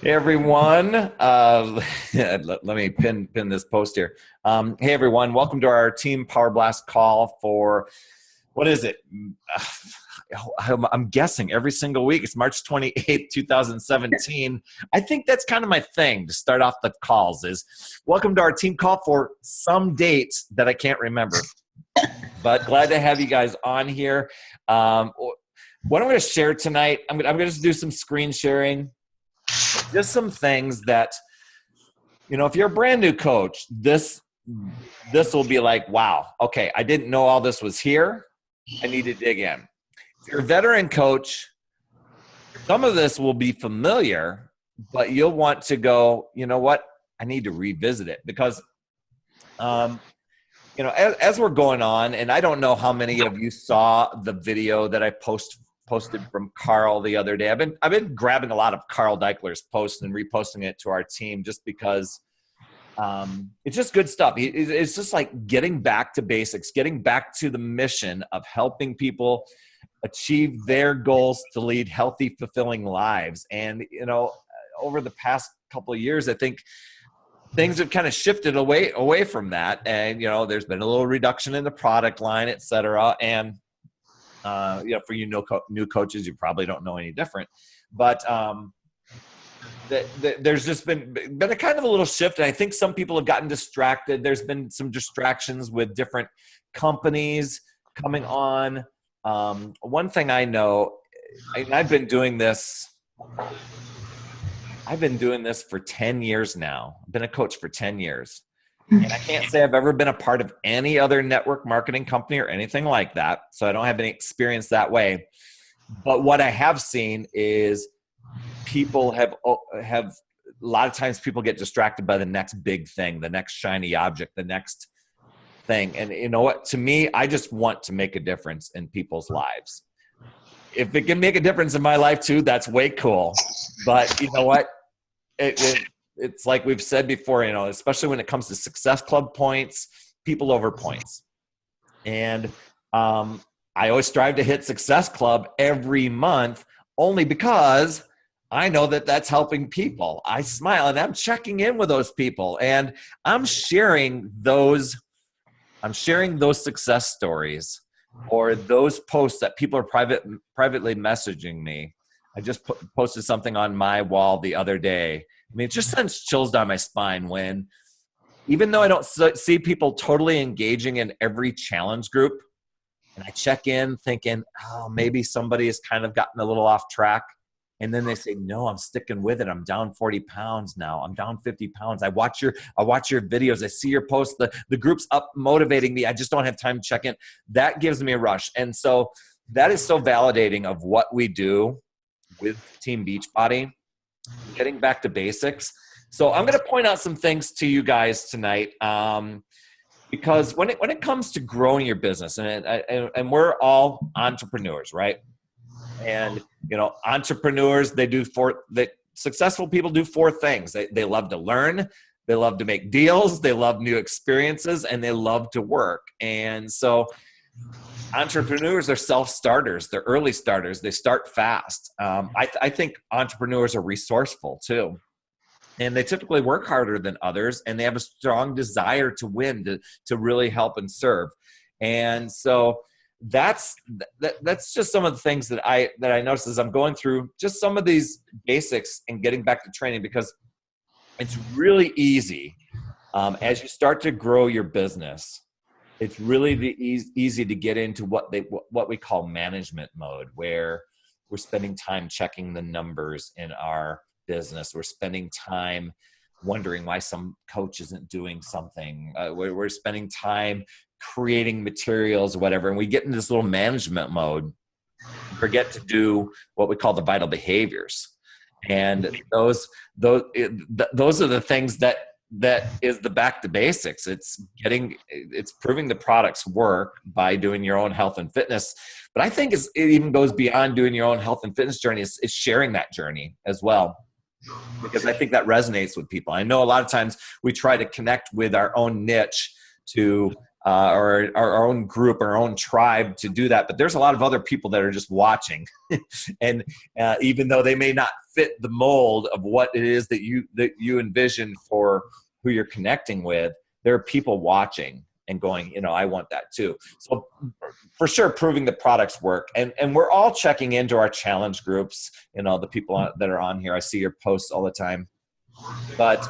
Hey everyone, let me pin this post here. Hey everyone, welcome to our Team Power Blast call for, what is it? I'm guessing every single week. It's March 28th, 2017. I think that's kind of my thing to start off the calls is welcome to our team call for some dates that I can't remember. But glad to have you guys on here. What I'm going to share tonight, I'm going to just do some screen sharing. Just some things that, if you're a brand new coach, this will be like, wow, okay, I didn't know all this was here. I need to dig in. If you're a veteran coach, some of this will be familiar, but you'll want to go, you know what, I need to revisit it because, as we're going on, and I don't know how many of you saw the video that I posted from Carl the other day. I've been grabbing a lot of Carl Deichler's posts and reposting it to our team just because it's just good stuff. It's just like getting back to basics, getting back to the mission of helping people achieve their goals to lead healthy, fulfilling lives. And, over the past couple of years, I think things have kind of shifted away from that. And, there's been a little reduction in the product line, et cetera. And, for new coaches, you probably don't know any different, but there's just been a kind of a little shift. And I think some people have gotten distracted. There's been some distractions with different companies coming on. One thing I know, I've been doing this for 10 years now. I've been a coach for 10 years. And I can't say I've ever been a part of any other network marketing company or anything like that. So I don't have any experience that way. But what I have seen is people have a lot of times people get distracted by the next big thing, the next shiny object, the next thing. And you know what? To me, I just want to make a difference in people's lives. If it can make a difference in my life too, that's way cool. But you know what? It's like we've said before, especially when it comes to Success Club points, people over points. And I always strive to hit Success Club every month only because I know that that's helping people. I smile and I'm checking in with those people and I'm sharing those success stories or those posts that people are privately messaging me. I just posted something on my wall the other day. I mean, it just sends chills down my spine when, even though I don't see people totally engaging in every challenge group, and I check in thinking, oh, maybe somebody has kind of gotten a little off track. And then they say, no, I'm sticking with it. I'm down 40 pounds now. I'm down 50 pounds. I watch your videos. I see your posts. The group's up motivating me. I just don't have time to check in. That gives me a rush. And so that is so validating of what we do with Team Beachbody. Getting back to basics. So I'm going to point out some things to you guys tonight because when it comes to growing your business, and we're all entrepreneurs, right? And entrepreneurs, successful people do four things. They love to learn, they love to make deals, they love new experiences, and they love to work. And so entrepreneurs are self-starters. They're early starters. They start fast. I think entrepreneurs are resourceful too. And they typically work harder than others, and they have a strong desire to win, to really help and serve. And so that's just some of the things that I noticed as I'm going through just some of these basics and getting back to training, because it's really easy as you start to grow your business. It's really easy to get into what we call management mode, where we're spending time checking the numbers in our business. We're spending time wondering why some coach isn't doing something. We're spending time creating materials or whatever, and we get into this little management mode, forget to do what we call the vital behaviors. And those are the things that is the back to basics. It's proving the products work by doing your own health and fitness. But I think it even goes beyond doing your own health and fitness journey. It's sharing that journey as well, because I think that resonates with people. I know a lot of times we try to connect with our own niche to or our own group, our own tribe to do that. But there's a lot of other people that are just watching. And even though they may not fit the mold of what it is that you envision for who you're connecting with, there are people watching and going, I want that too. So for sure, proving the products work. And we're all checking into our challenge groups, the people that are on here. I see your posts all the time. But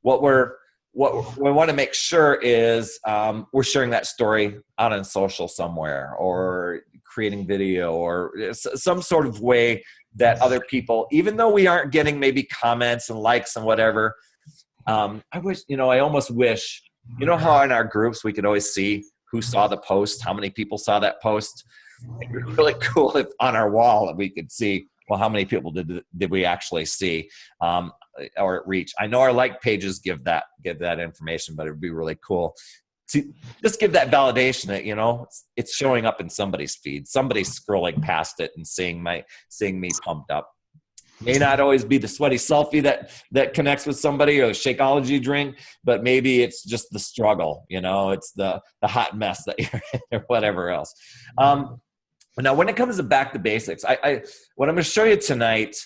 what we want to make sure is we're sharing that story out on social somewhere, or creating video, or some sort of way that other people, even though we aren't getting maybe comments and likes and whatever, I almost wish, how in our groups we could always see who saw the post, how many people saw that post. It'd be really cool if on our wall we could see, well, how many people did we actually see or reach? I know our like pages give that information, but it would be really cool to just give that validation that, it's showing up in somebody's feed. Somebody's scrolling past it and seeing me pumped up. May not always be the sweaty selfie that connects with somebody, or the Shakeology drink, but maybe it's just the struggle, it's the hot mess that you're in, or whatever else. Now, when it comes to back to basics, what I'm going to show you tonight,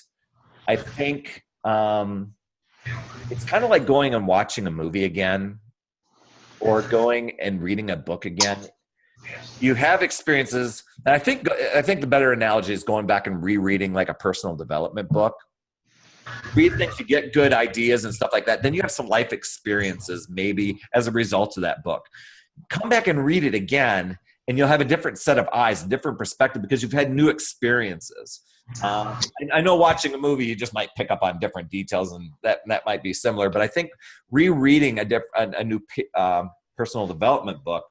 I think it's kind of like going and watching a movie again, or going and reading a book again. You have experiences, and I think the better analogy is going back and rereading like a personal development book. Read things, you get good ideas and stuff like that. Then you have some life experiences maybe as a result of that book. Come back and read it again, and you'll have a different set of eyes, a different perspective, because you've had new experiences. I know watching a movie, you just might pick up on different details, and that might be similar. But I think rereading a new personal development book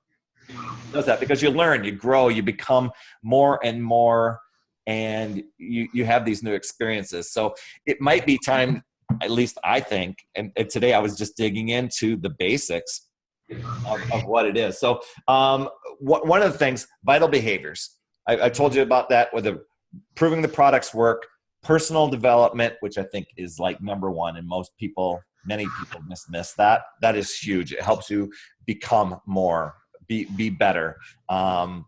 does that, because you learn, you grow, you become more and more, and you have these new experiences. So it might be time, at least I think, and today I was just digging into the basics of what it is. So one of the things, vital behaviors. I told you about that with proving the products work, personal development, which I think is like number one, and many people miss that. That is huge. It helps you become more, be better,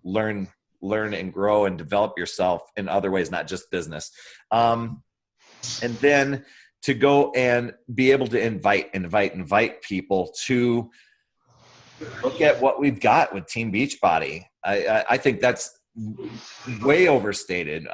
learn and grow and develop yourself in other ways, not just business. And then to go and be able to invite people to look at what we've got with Team Beachbody. I think that's way overstated.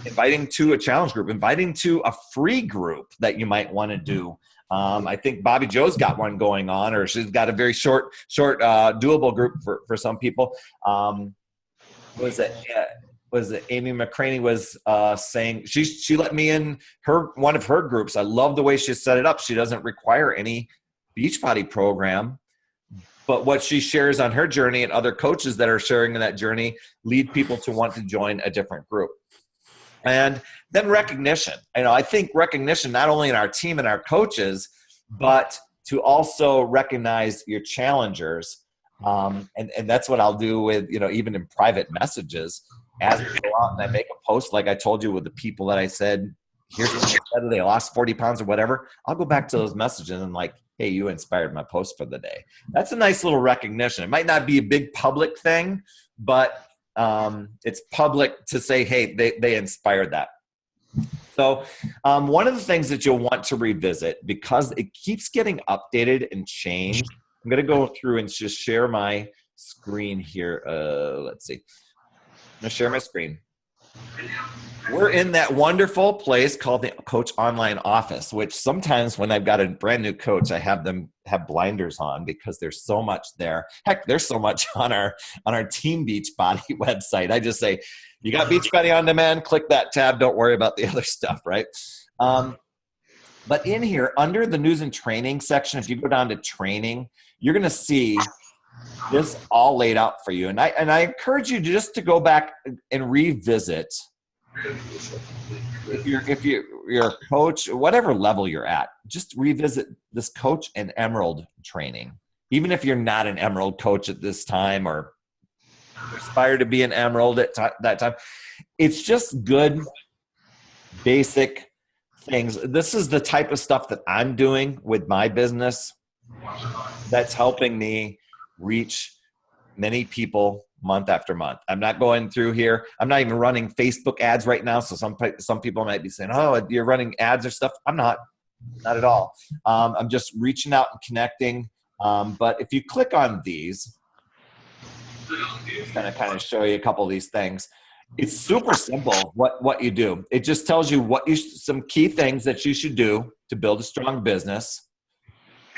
Inviting to a challenge group, inviting to a free group that you might want to do. I think Bobby Joe's got one going on, or she's got a very short doable group for some people. Was it Amy McCraney was saying she let me in one of her groups. I love the way she set it up. She doesn't require any Beachbody program, but what she shares on her journey and other coaches that are sharing in that journey lead people to want to join a different group. And then recognition. I think recognition not only in our team and our coaches, but to also recognize your challengers. And that's what I'll do with, even in private messages, as we go out and I make a post, like I told you with the people that I said, here's what they said, they lost 40 pounds or whatever. I'll go back to those messages and like, hey, you inspired my post for the day. That's a nice little recognition. It might not be a big public thing, but it's public to say, hey, they inspired that. So one of the things that you'll want to revisit, because it keeps getting updated and changed, I'm going to go through and just share my screen here. Let's see. I'm going to share my screen. We're in that wonderful place called the Coach Online Office, which sometimes when I've got a brand new coach, I have them have blinders on because there's so much there. Heck, there's so much on our Team Beachbody website. I just say, you got Beachbody on demand, click that tab. Don't worry about the other stuff, right? But in here, under the news and training section, if you go down to training, you're going to see this all laid out for you. And I encourage you just to go back and revisit. If you're a coach, whatever level you're at, just revisit this coach and emerald training. Even if you're not an emerald coach at this time, or aspire to be an emerald at that time, it's just good basic things. This is the type of stuff that I'm doing with my business that's helping me reach many people month after month. I'm not going through here. I'm not even running Facebook ads right now. So some people might be saying, oh, you're running ads or stuff. I'm not at all. I'm just reaching out and connecting. But if you click on these, it's going to kind of show you a couple of these things. It's super simple what you do. It just tells you some key things that you should do to build a strong business,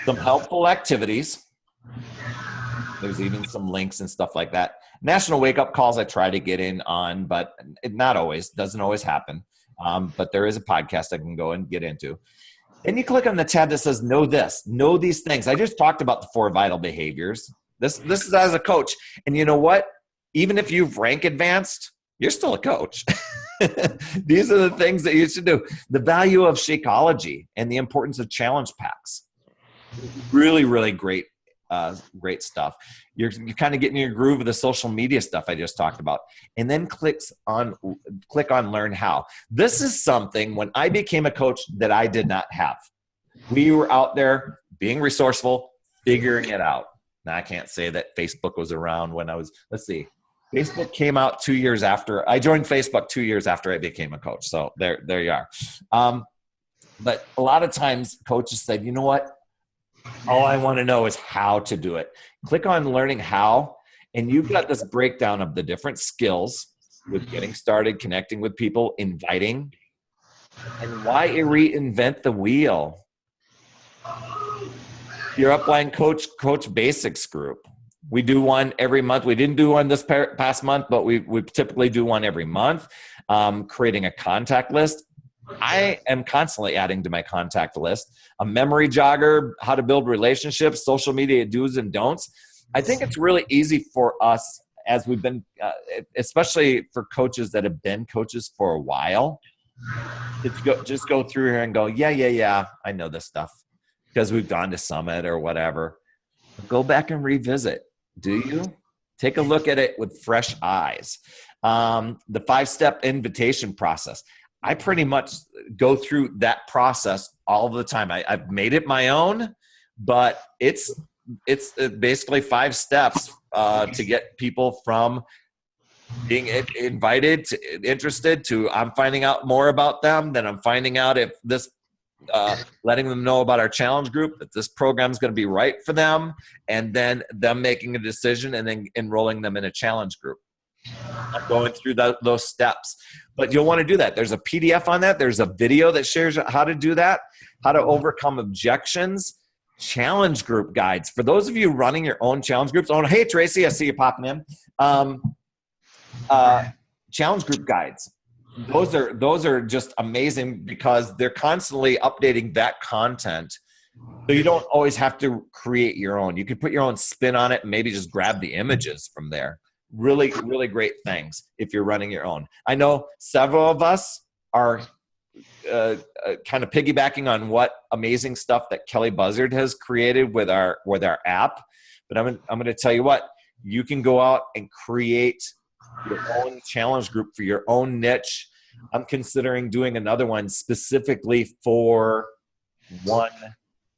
some helpful activities. There's even some links and stuff like that. National wake up calls I try to get in on, but not always, doesn't always happen. But there is a podcast I can go and get into. Then you click on the tab that says know these things. I just talked about the 4 vital behaviors. This is as a coach. And you know what? Even if you've rank advanced, you're still a coach. These are the things that you should do. The value of Shakeology and the importance of challenge packs. Really, really great stuff. You're kind of getting your groove of the social media stuff I just talked about. And then click on learn how. This is something when I became a coach that I did not have. We were out there being resourceful, figuring it out. Now I can't say that Facebook was around when I was, Facebook came out 2 years after I joined Facebook, 2 years after I became a coach. So there you are. But a lot of times coaches said, you know what? All I want to know is how to do it. Click on learning how, and you've got this breakdown of the different skills with getting started, connecting with people, inviting, and why reinvent the wheel. Your upline coach basics group. We do one every month. We didn't do one this past month, but we typically do one every month. Creating a contact list. I am constantly adding to my contact list. A memory jogger, how to build relationships, social media do's and don'ts. I think it's really easy for us as we've been, especially for coaches that have been coaches for a while, to just go through here and go, yeah, I know this stuff because we've gone to Summit or whatever. Go back and revisit. Do you? Take a look at it with fresh eyes. The 5-step invitation process. I pretty much go through that process all the time. I've made it my own, but it's basically 5 steps to get people from being invited to interested to I'm finding out more about them. Then I'm finding out if this, letting them know about our challenge group, that this program is going to be right for them, and then them making a decision and then enrolling them in a challenge group. I'm going through those steps, but you'll want to do that. There's a PDF on that. There's a video that shares how to do that, how to overcome objections, challenge group guides. For those of you running your own challenge groups, oh, hey, Tracy, I see you popping in. Challenge group guides. Those are just amazing because they're constantly updating that content. So you don't always have to create your own. You can put your own spin on it and maybe just grab the images from there. Really, really great things if you're running your own. I know several of us are kind of piggybacking on what amazing stuff that Kelly Buzzard has created with our app. But I'm going to tell you what, you can go out and create your own challenge group for your own niche. I'm considering doing another one specifically for one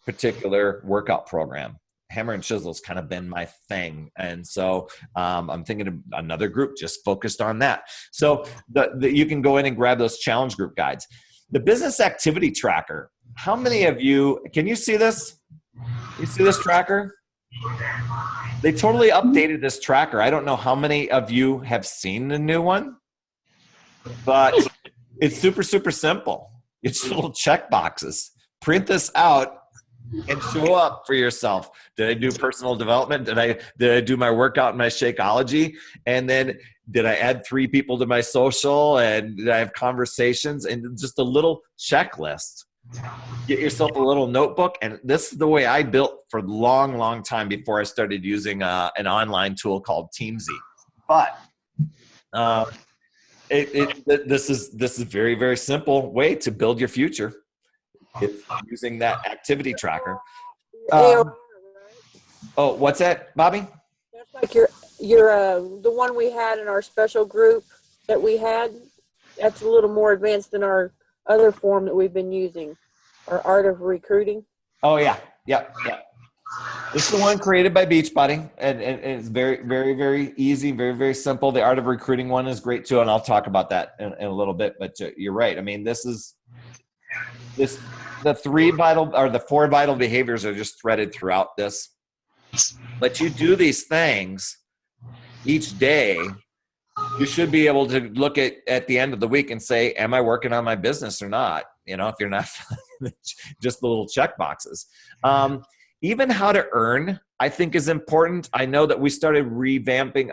particular workout program. Hammer and Chisel's kind of been my thing. And so I'm thinking of another group just focused on that. So you can go in and grab those challenge group guides. The business activity tracker. How many of you, can you see this? You see this tracker? They totally updated this tracker. I don't know how many of you have seen the new one, but it's super, super simple. It's little check boxes. Print this out and show up for yourself. Did I do personal development? Did I do my workout and my Shakeology? And then did I add 3 people to my social? And did I have conversations? And just a little checklist. Get yourself a little notebook. And this is the way I built for a long, long time before I started using an online tool called Teamzy. But this is a very, very simple way to build your future. It's using that activity tracker. Oh, what's that, Bobby? That's like your the one we had in our special group that we had. That's a little more advanced than our other form that we've been using, our Art of Recruiting. Oh yeah. This is the one created by Beachbody, and it's very, very, very easy, very, very simple. The Art of Recruiting one is great too, and I'll talk about that in a little bit. But you're right. I mean, the four vital behaviors are just threaded throughout this. But you do these things each day. You should be able to look at the end of the week and say, am I working on my business or not? You know, if you're not, just the little check boxes. Even how to earn, I think, is important. I know that we started revisiting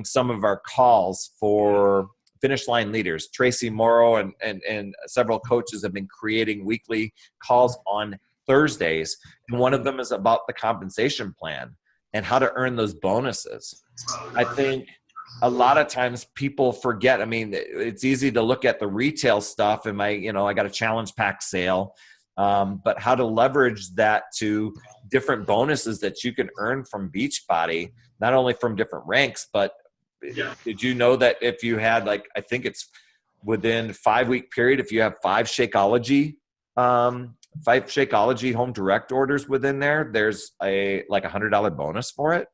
some of our calls for Finish Line Leaders. Tracy Morrow and several coaches have been creating weekly calls on Thursdays. And one of them is about the compensation plan and how to earn those bonuses. I think a lot of times people forget. I mean, it's easy to look at the retail stuff and I got a challenge pack sale. But how to leverage that to different bonuses that you can earn from Beachbody, not only from different ranks, but did you know that if you had I think it's within 5-week period, if you have 5 Shakeology home direct orders within there, there's a $100 bonus for it.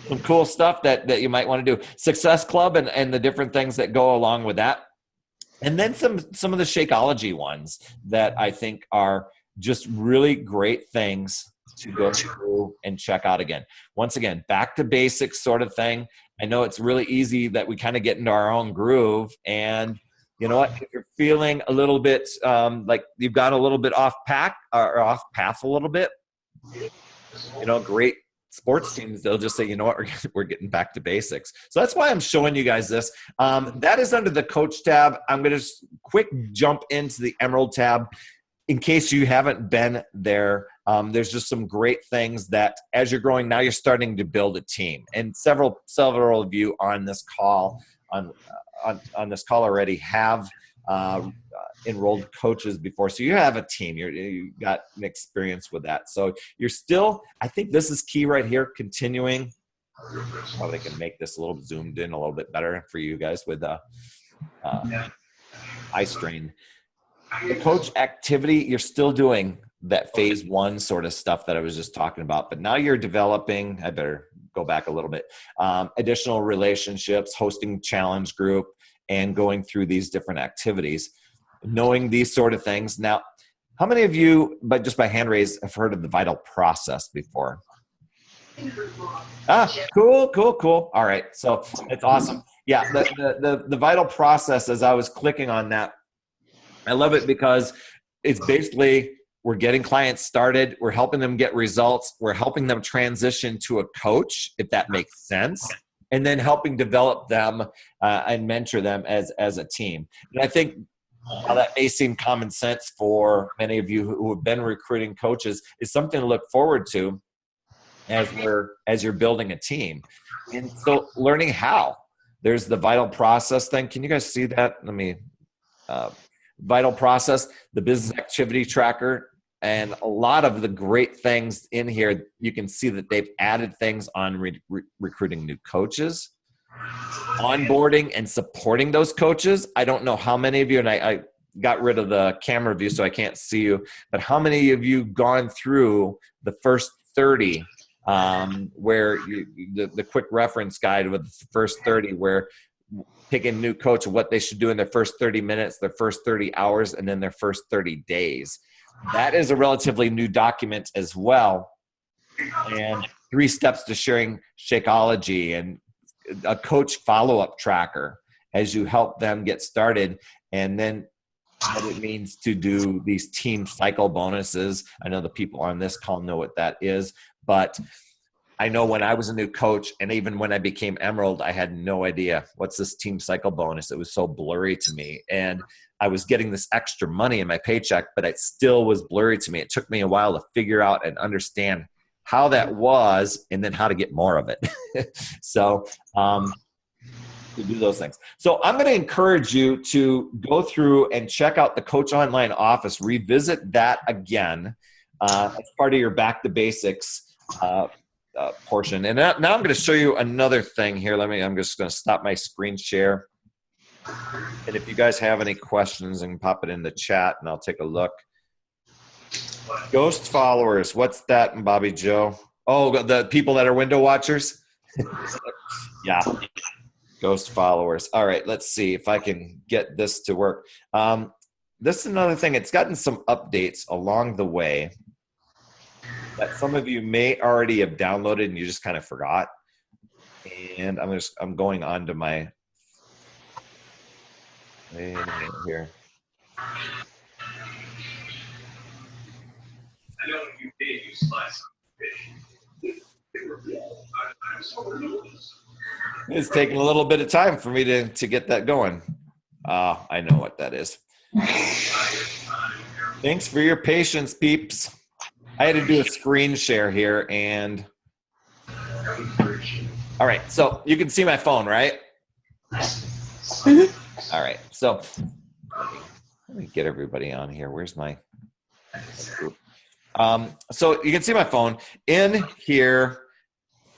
Some cool stuff that you might want to do. Success Club and the different things that go along with that. And then some of the Shakeology ones that I think are just really great things to go through and check out again. Once again, back to basics sort of thing. I know it's really easy that we kind of get into our own groove. And you know what? If you're feeling a little bit like you've got a little bit off path a little bit, great sports teams, they'll just say, you know what, we're getting back to basics. So that's why I'm showing you guys this. That is under the coach tab. I'm going to just quick jump into the Emerald tab in case you haven't been there. There's just some great things that as you're growing, now you're starting to build a team. And several of you on this call, on this call already have enrolled coaches before. So you have a team, you got an experience with that. So you're still, I think this is key right here, continuing. Probably can make this a little zoomed in a little bit better for you guys with eye strain. The coach activity, you're still doing that phase 1 sort of stuff that I was just talking about, but now you're developing, I better go back a little bit, additional relationships, hosting challenge group, and going through these different activities, knowing these sort of things. Now, how many of you, but just by hand raise, have heard of the Vital Process before? Cool. All right. So it's awesome. Yeah. The Vital Process, as I was clicking on that, I love it because it's basically, we're getting clients started. We're helping them get results. We're helping them transition to a coach, if that makes sense. And then helping develop them and mentor them as a team. And I think while that may seem common sense for many of you who have been recruiting coaches, is something to look forward to as you're building a team. And so learning how. There's the Vital Process thing. Can you guys see that? Let me Vital Process, the business activity tracker, and a lot of the great things in here. You can see that they've added things on recruiting new coaches, onboarding and supporting those coaches. I don't know how many of you, and I got rid of the camera view so I can't see you, but how many of you gone through the first 30 where the quick reference guide with the first 30, where picking a new coach, what they should do in their first 30 minutes, their first 30 hours, and then their first 30 days. That is a relatively new document as well. And 3 steps to sharing Shakeology and a coach follow-up tracker as you help them get started. And then what it means to do these team cycle bonuses. I know the people on this call know what that is, but I know when I was a new coach, and even when I became Emerald, I had no idea what's this team cycle bonus. It was so blurry to me. And I was getting this extra money in my paycheck, but it still was blurry to me. It took me a while to figure out and understand how that was, and then how to get more of it. So to do those things. So I'm going to encourage you to go through and check out the Coach Online Office, revisit that again as part of your Back to Basics portion. And now I'm going to show you another thing here. I'm just going to stop my screen share. And if you guys have any questions, and pop it in the chat and I'll take a look. Ghost followers. What's that, Bobby Joe? Oh, the people that are window watchers? Yeah. Ghost followers. All right, let's see if I can get this to work. This is another thing. It's gotten some updates along the way that some of you may already have downloaded and you just kind of forgot. And I'm going on to my, wait a minute here. I know you did use slice fish. It's taking a little bit of time for me to get that going. I know what that is. Thanks for your patience, peeps. I had to do a screen share here, and all right, so you can see my phone, right? All right, so let me get everybody on here. Where's my group? So you can see my phone. In here,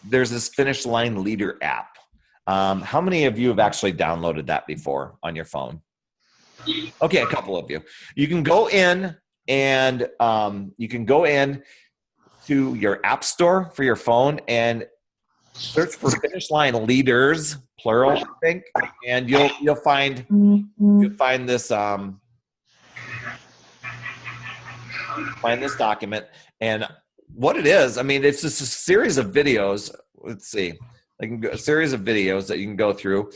there's this Finish Line Leader app. How many of you have actually downloaded that before on your phone? Okay, a couple of you. You can go in and you can go in to your app store for your phone and search for Finish Line Leaders, plural, I think, and you'll find this find this document. And what it is, I mean, it's just a series of videos. Let's see, a series of videos that you can go through.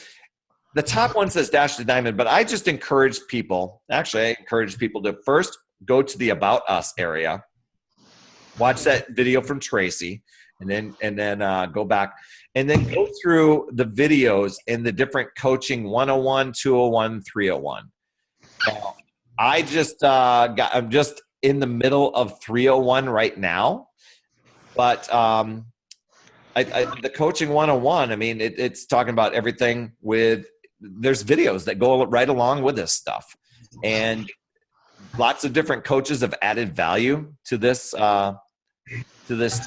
The top one says Dash to Diamond, but I just encourage people, actually I encourage people to first go to the About Us area, watch that video from Tracy, and then go back, and then go through the videos in the different coaching 101, 201, 301. I'm just in the middle of 301 right now, but the coaching 101, I mean, it's talking about everything there's videos that go right along with this stuff, and lots of different coaches have added value to this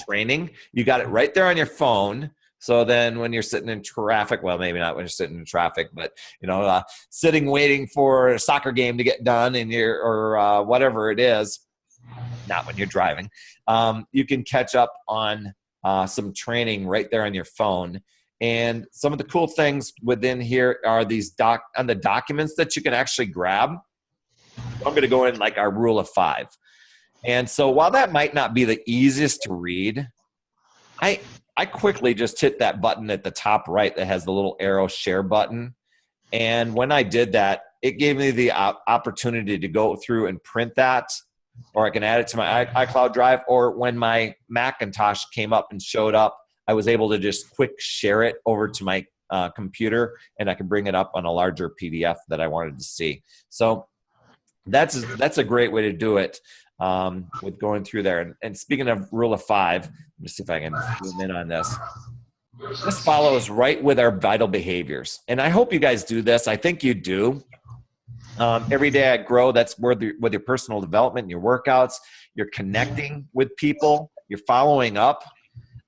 training. You got it right there on your phone. So then when you're sitting in traffic, well, maybe not when you're sitting in traffic, but sitting waiting for a soccer game to get done or whatever it is, not when you're driving, you can catch up on some training right there on your phone. And some of the cool things within here are these on the documents that you can actually grab. I'm going to go in like our rule of 5. And so while that might not be the easiest to read, I quickly just hit that button at the top right that has the little arrow share button. And when I did that, it gave me the opportunity to go through and print that, or I can add it to my iCloud Drive, or when my Macintosh came up and showed up, I was able to just quick share it over to my computer, and I could bring it up on a larger PDF that I wanted to see. So that's a great way to do it with going through there. And speaking of rule of 5, let me see if I can zoom in on this. This follows right with our vital behaviors. And I hope you guys do this. I think you do. Every day I grow, that's with your personal development, your workouts, you're connecting with people, you're following up.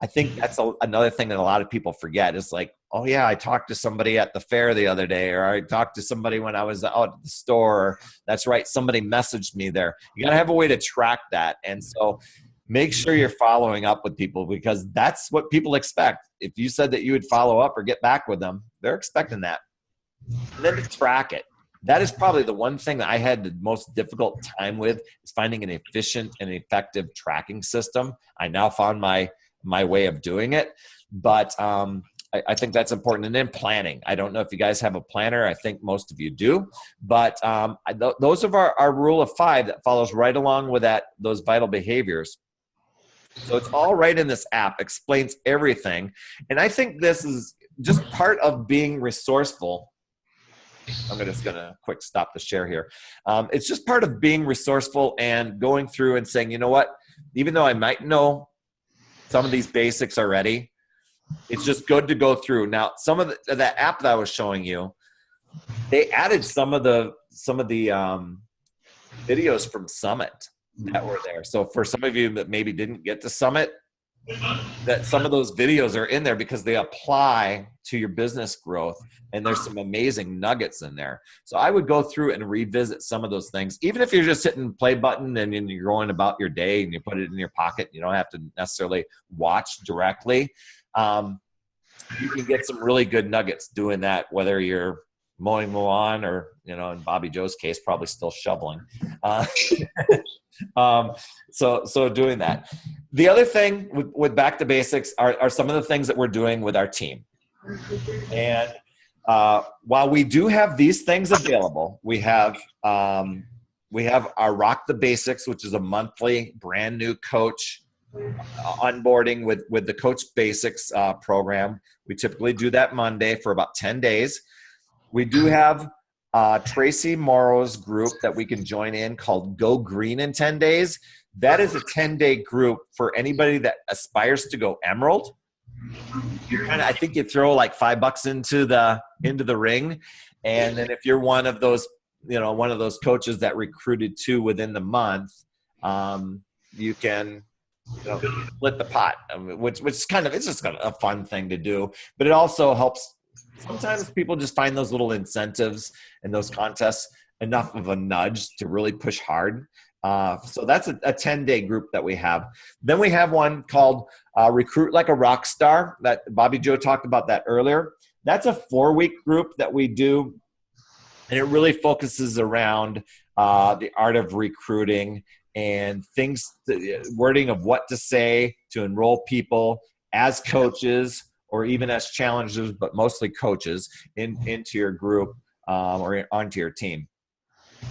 I think that's another thing that a lot of people forget is like, oh yeah, I talked to somebody at the fair the other day, or I talked to somebody when I was out at the store. Or, that's right, somebody messaged me there. You got to have a way to track that. And so make sure you're following up with people, because that's what people expect. If you said that you would follow up or get back with them, they're expecting that. And then to track it. That is probably the one thing that I had the most difficult time with, is finding an efficient and effective tracking system. I now found my way of doing it, but I think that's important. And then planning. I don't know if you guys have a planner. I think most of you do, but those are our rule of 5 that follows right along with those vital behaviors. So it's all right in this app, explains everything. And I think this is just part of being resourceful. I'm just going to quick stop the share here. It's just part of being resourceful and going through and saying, you know what, even though I might know some of these basics already, it's just good to go through. Now, some of that app that I was showing you, they added some of the videos from Summit that were there. So for some of you that maybe didn't get to Summit, that some of those videos are in there because they apply to your business growth, and there's some amazing nuggets in there. So I would go through and revisit some of those things, even if you're just hitting play button and you're going about your day and you put it in your pocket. You don't have to necessarily watch directly. You can get some really good nuggets doing that, whether you're mowing the lawn or, in Bobby Joe's case, probably still shoveling. So doing that. The other thing with Back to Basics are some of the things that we're doing with our team. And while we do have these things available, we have our Rock the Basics, which is a monthly brand new coach onboarding with the Coach Basics program. We typically do that Monday for about 10 days. We do have Tracy Morrow's group that we can join in called Go Green in 10 Days. That is a 10-day group for anybody that aspires to go Emerald. I think you throw like $5 into the ring, and then if you're one of those coaches that recruited 2 within the month, you can split the pot, which is it's just kind of a fun thing to do. But it also helps. Sometimes people just find those little incentives and those contests enough of a nudge to really push hard. So that's a 10-day group that we have. Then we have one called Recruit Like a Rock Star that Bobby Joe talked about that earlier. That's a 4-week group that we do, and it really focuses around the art of recruiting and things, wording of what to say to enroll people as coaches or even as challengers, but mostly coaches into your group or onto your team.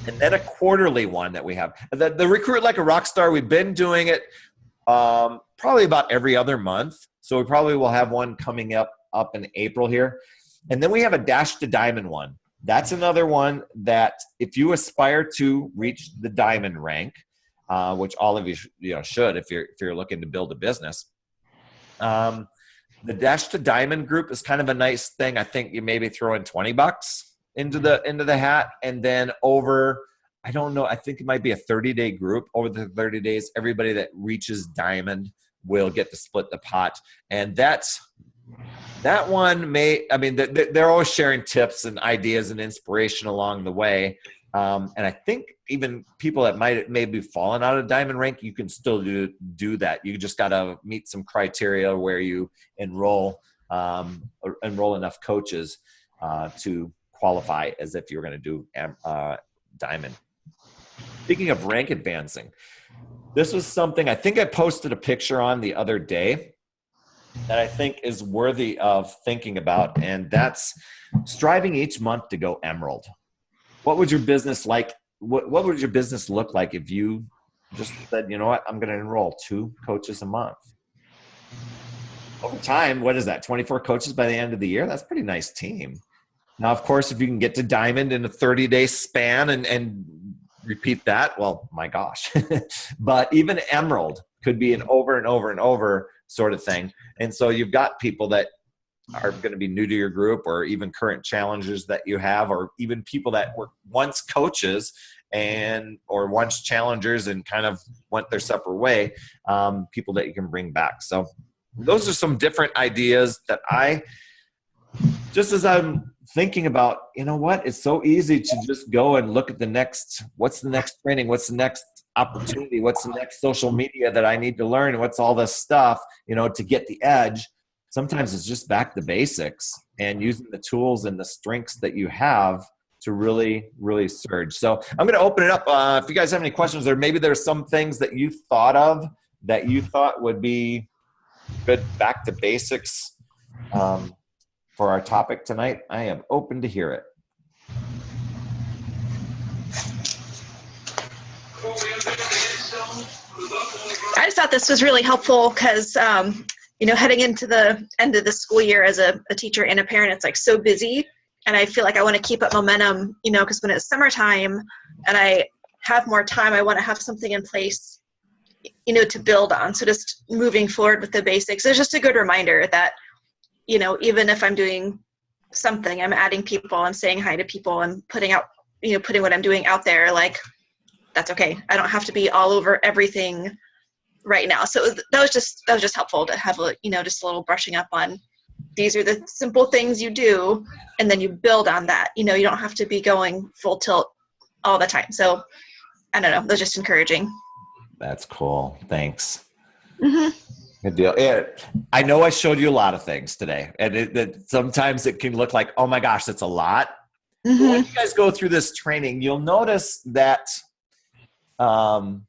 And then a quarterly one that we have. The Recruit Like a Rock Star, we've been doing it probably about every other month. So we probably will have one coming up in April here. And then we have a Dash to Diamond one. That's another one that if you aspire to reach the diamond rank, which all of you should if you're looking to build a business, the Dash to Diamond group is kind of a nice thing. I think you maybe throw in $20 into the hat, and then over, I don't know, I think it might be a 30-day group. Over the 30 days, everybody that reaches diamond will get to split the pot. And that one they're always sharing tips and ideas and inspiration along the way. And I think even people that maybe fallen out of diamond rank, you can still do that. You just got to meet some criteria where you enroll enough coaches to qualify as if you're going to do diamond. Speaking of rank advancing, this was something I think I posted a picture on the other day that I think is worthy of thinking about, and that's striving each month to go Emerald. What would your business what would your business look like if you just said, you know what, I'm going to enroll 2 coaches a month? Over time, what is that, 24 coaches by the end of the year? That's a pretty nice team. Now, of course, if you can get to diamond in a 30-day span and repeat that, well, my gosh. But even Emerald could be an over and over and over sort of thing. And so you've got people that are going to be new to your group, or even current challengers that you have, or even people that were once coaches or once challengers and kind of went their separate way, people that you can bring back. So those are some different ideas that just as I'm thinking about, it's so easy to just go and look at what's the next training, what's the next opportunity, what's the next social media that I need to learn, what's all this stuff, to get the edge. Sometimes it's just back to basics and using the tools and the strengths that you have to really, really surge. So I'm going to open it up. If you guys have any questions, or maybe there's some things that you thought of that you thought would be good back to basics for our topic tonight, I am open to hear it. I just thought this was really helpful because, heading into the end of the school year as a teacher and a parent, it's like so busy. And I feel like I want to keep up momentum, because when it's summertime and I have more time, I want to have something in place, to build on. So just moving forward with the basics, it's just a good reminder that, even if I'm doing something, I'm adding people, I'm saying hi to people, and putting what I'm doing out there, like, that's okay. I don't have to be all over everything right now. So that was just helpful to have just a little brushing up on these are the simple things you do, and then you build on that. You don't have to be going full tilt all the time. So I don't know. That was just encouraging. That's cool. Thanks. Mm-hmm. Good deal. Yeah, I know I showed you a lot of things today, and sometimes it can look like, oh my gosh, that's a lot. Mm-hmm. When you guys go through this training, you'll notice that, and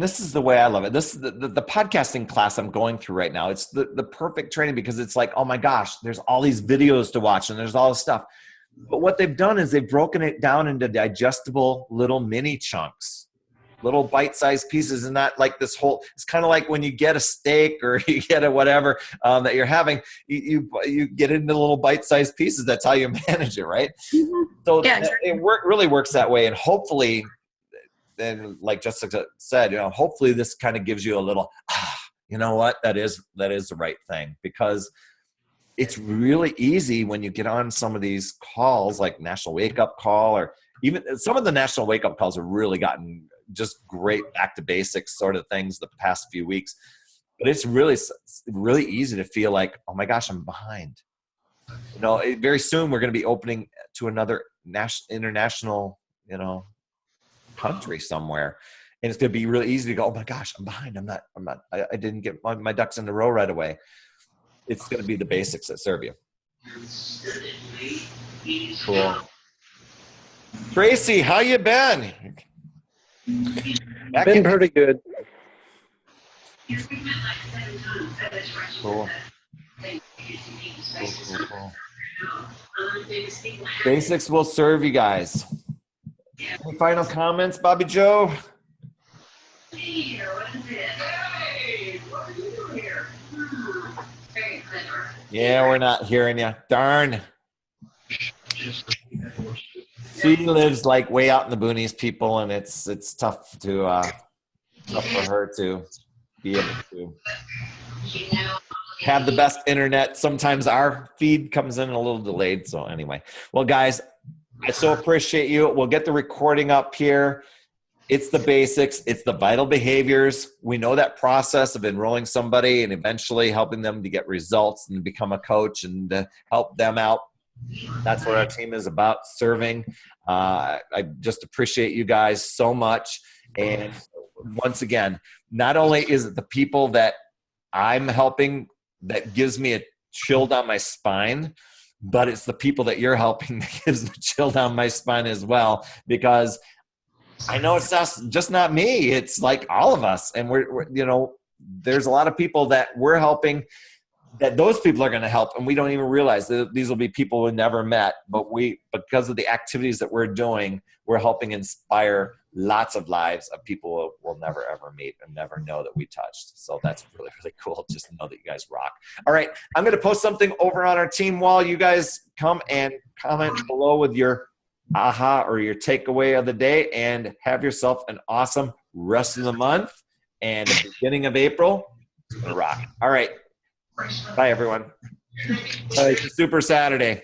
this is the way I love it. This is the podcasting class I'm going through right now. It's the perfect training because it's like, oh my gosh, there's all these videos to watch and there's all this stuff. But what they've done is they've broken it down into digestible little mini chunks. Little bite-sized pieces, and not like this whole. It's kind of like when you get a steak or you get a whatever that you're having. You get into little bite-sized pieces. That's how you manage it, right? Mm-hmm. So Yeah, it really works that way, and hopefully, then like Jessica said, hopefully this kind of gives you a little. You know what? That is the right thing, because it's really easy when you get on some of these calls, like National Wake Up Call, or even some of the National Wake Up Calls have really gotten just great back to basics sort of things the past few weeks. But it's really easy to feel like, oh my gosh, I'm behind. Very soon we're going to be opening to another international, country somewhere. And it's going to be really easy to go, oh my gosh, I'm behind. I didn't get my ducks in a row right away. It's going to be the basics that serve you. Cool. Tracy, how you been? Been pretty good. Cool. Basics will serve you guys. Any final comments, Bobby Joe? Hey, what are you doing here? Very clever. Yeah, we're not hearing you. Darn. She lives like way out in the boonies, people, and it's tough for her to be able to have the best internet. Sometimes our feed comes in a little delayed. So anyway, well, guys, I so appreciate you. We'll get the recording up here. It's the basics. It's the vital behaviors. We know that process of enrolling somebody and eventually helping them to get results and become a coach and help them out. That's what our team is about, serving. I just appreciate you guys so much. And once again, not only is it the people that I'm helping that gives me a chill down my spine, but it's the people that you're helping that gives the chill down my spine as well, because I know it's just not me. It's like all of us. And we're there's a lot of people that we're helping that those people are going to help, and we don't even realize that these will be people we never met, but because of the activities that we're doing, we're helping inspire lots of lives of people we'll never ever meet and never know that we touched. So that's really, really cool. Just to know that you guys rock. All right. I'm going to post something over on our team wall. You guys come and comment below with your aha or your takeaway of the day, and have yourself an awesome rest of the month and the beginning of April. It's going to rock. All right. Bye, everyone. Bye. Super Saturday.